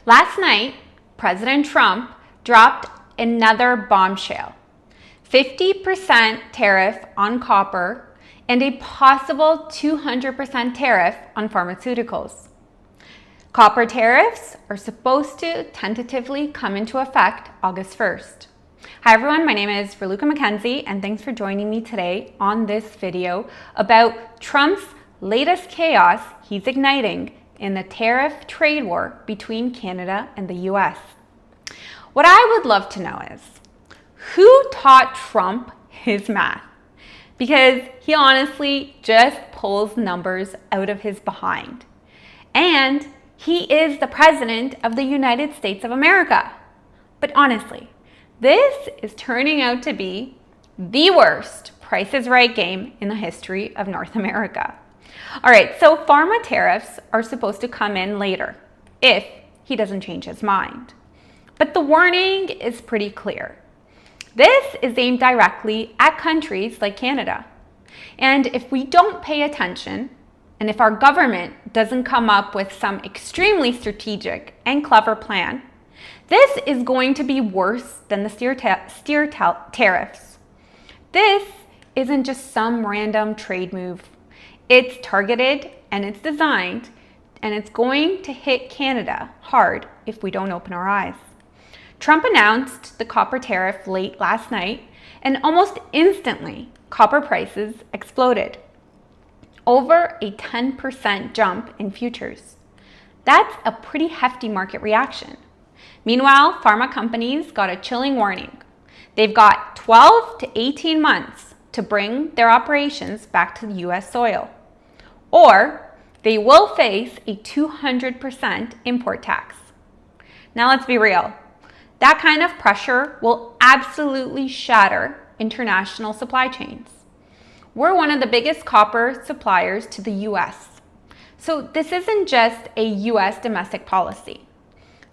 Last night, President Trump dropped another bombshell. 50% tariff on copper and a possible 200% tariff on pharmaceuticals. Copper tariffs are supposed to tentatively come into effect August 1st. Hi everyone, my name is Raluca Mackenzie and thanks for joining me today on this video about Trump's latest chaos he's igniting in the tariff trade war between Canada and the US. What I would love to know is, who taught Trump his math? Because he honestly just pulls numbers out of his behind. And he is the president of the United States of America. But honestly, this is turning out to be the worst Price is Right game in the history of North America. All right, so pharma tariffs are supposed to come in later if he doesn't change his mind. But the warning is pretty clear. This is aimed directly at countries like Canada. And if we don't pay attention, and if our government doesn't come up with some extremely strategic and clever plan, this is going to be worse than the steer tariffs. This isn't just some random trade move. It's targeted and it's designed, and it's going to hit Canada hard if we don't open our eyes. Trump announced the copper tariff late last night, and almost instantly, copper prices exploded. Over a 10% jump in futures. That's a pretty hefty market reaction. Meanwhile, pharma companies got a chilling warning. They've got 12 to 18 months to bring their operations back to US soil, or they will face a 200% import tax. Now let's be real. That kind of pressure will absolutely shatter international supply chains. We're one of the biggest copper suppliers to the US. So this isn't just a US domestic policy.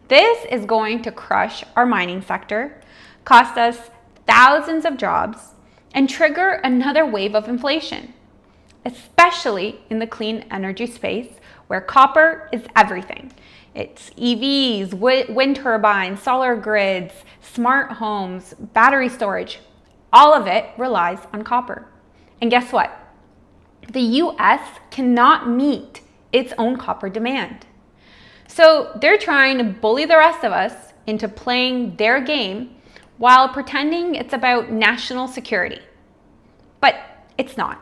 This is going to crush our mining sector, cost us thousands of jobs, and trigger another wave of inflation, especially in the clean energy space where copper is everything. It's EVs, wind turbines, solar grids, smart homes, battery storage. All of it relies on copper. And guess what? The US cannot meet its own copper demand. So they're trying to bully the rest of us into playing their game while pretending it's about national security. But it's not.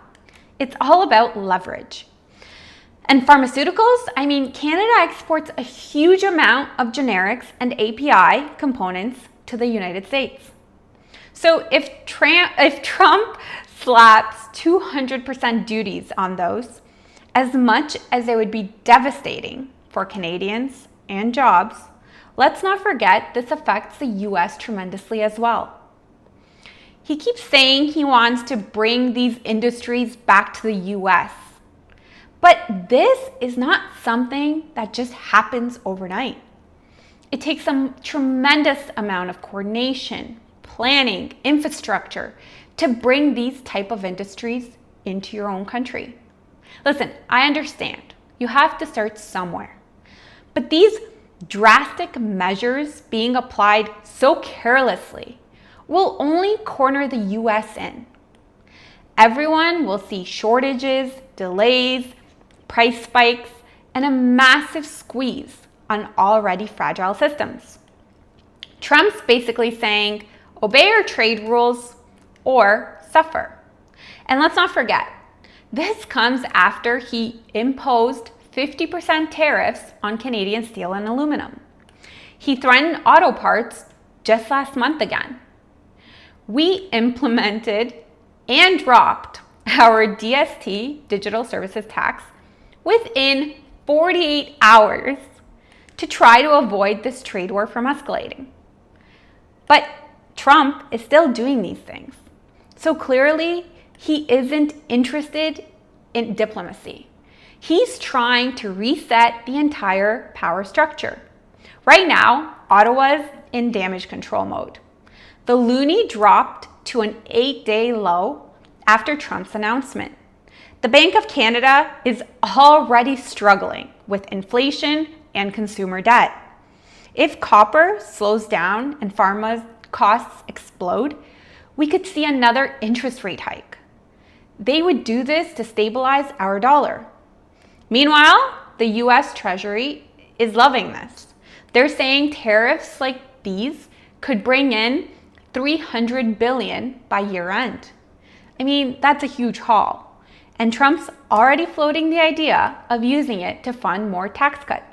It's all about leverage. And pharmaceuticals, Canada exports a huge amount of generics and API components to the United States. So if Trump slaps 200% duties on those, as much as it would be devastating for Canadians and jobs, let's not forget this affects the US tremendously as well. He keeps saying he wants to bring these industries back to the US. But this is not something that just happens overnight. It takes a tremendous amount of coordination, planning, infrastructure to bring these type of industries into your own country. Listen, I understand. You have to start somewhere. But these drastic measures being applied so carelessly will only corner the US in. Everyone will see shortages, delays, price spikes, and a massive squeeze on already fragile systems. Trump's basically saying, obey our trade rules or suffer. And let's not forget, this comes after he imposed 50% tariffs on Canadian steel and aluminum. He threatened auto parts just last month again. We implemented and dropped our DST, Digital Services Tax, within 48 hours to try to avoid this trade war from escalating. But Trump is still doing these things. So clearly, he isn't interested in diplomacy. He's trying to reset the entire power structure. Right now, Ottawa's in damage control mode. The loonie dropped to an 8-day low after Trump's announcement. The Bank of Canada is already struggling with inflation and consumer debt. If copper slows down and pharma costs explode, we could see another interest rate hike. They would do this to stabilize our dollar. Meanwhile, the US Treasury is loving this. They're saying tariffs like these could bring in $300 billion by year end. I mean, that's a huge haul. And Trump's already floating the idea of using it to fund more tax cuts.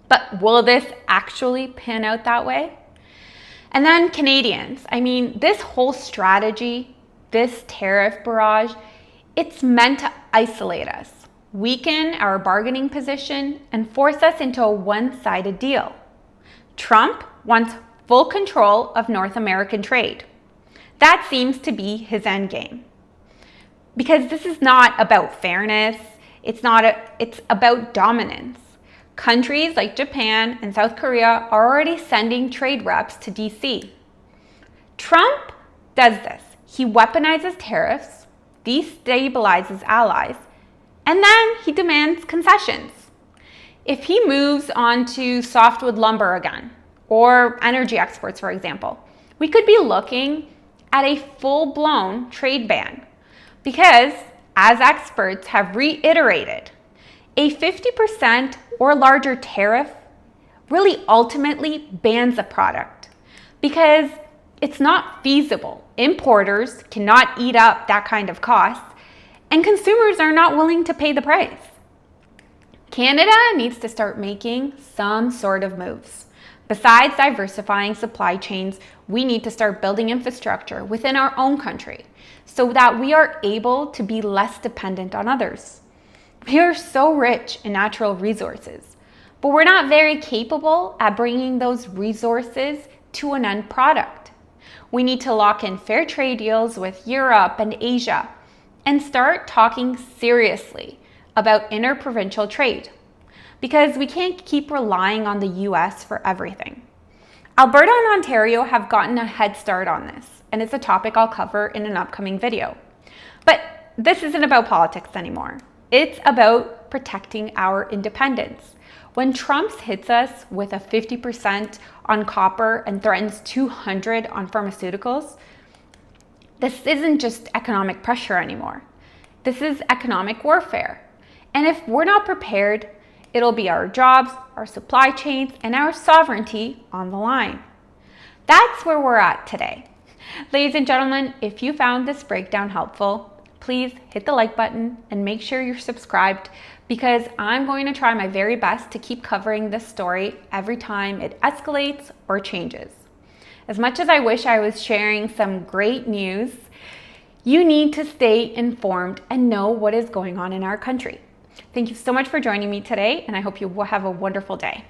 But will this actually pan out that way? And then Canadians. I mean, this whole strategy, this tariff barrage, it's meant to isolate us, weaken our bargaining position, and force us into a one-sided deal. Trump wants full control of North American trade. That seems to be his endgame. Because this is not about fairness, it's about dominance. Countries like Japan and South Korea are already sending trade reps to DC. Trump does this. He weaponizes tariffs, destabilizes allies, and then he demands concessions. If he moves on to softwood lumber again, or energy exports, for example, we could be looking at a full-blown trade ban. Because, as experts have reiterated, a 50% or larger tariff really ultimately bans a product because it's not feasible. Importers cannot eat up that kind of cost, and consumers are not willing to pay the price. Canada needs to start making some sort of moves. Besides diversifying supply chains, we need to start building infrastructure within our own country so that we are able to be less dependent on others. We are so rich in natural resources, but we're not very capable at bringing those resources to an end product. We need to lock in fair trade deals with Europe and Asia and start talking seriously about interprovincial trade, because we can't keep relying on the US for everything. Alberta and Ontario have gotten a head start on this, and it's a topic I'll cover in an upcoming video. But this isn't about politics anymore. It's about protecting our independence. When Trump hits us with a 50% on copper and threatens 200 on pharmaceuticals, this isn't just economic pressure anymore. This is economic warfare. And if we're not prepared, it'll be our jobs, our supply chains, and our sovereignty on the line. That's where we're at today. Ladies and gentlemen, if you found this breakdown helpful, please hit the like button and make sure you're subscribed, because I'm going to try my very best to keep covering this story every time it escalates or changes. As much as I wish I was sharing some great news, you need to stay informed and know what is going on in our country. Thank you so much for joining me today, and I hope you will have a wonderful day.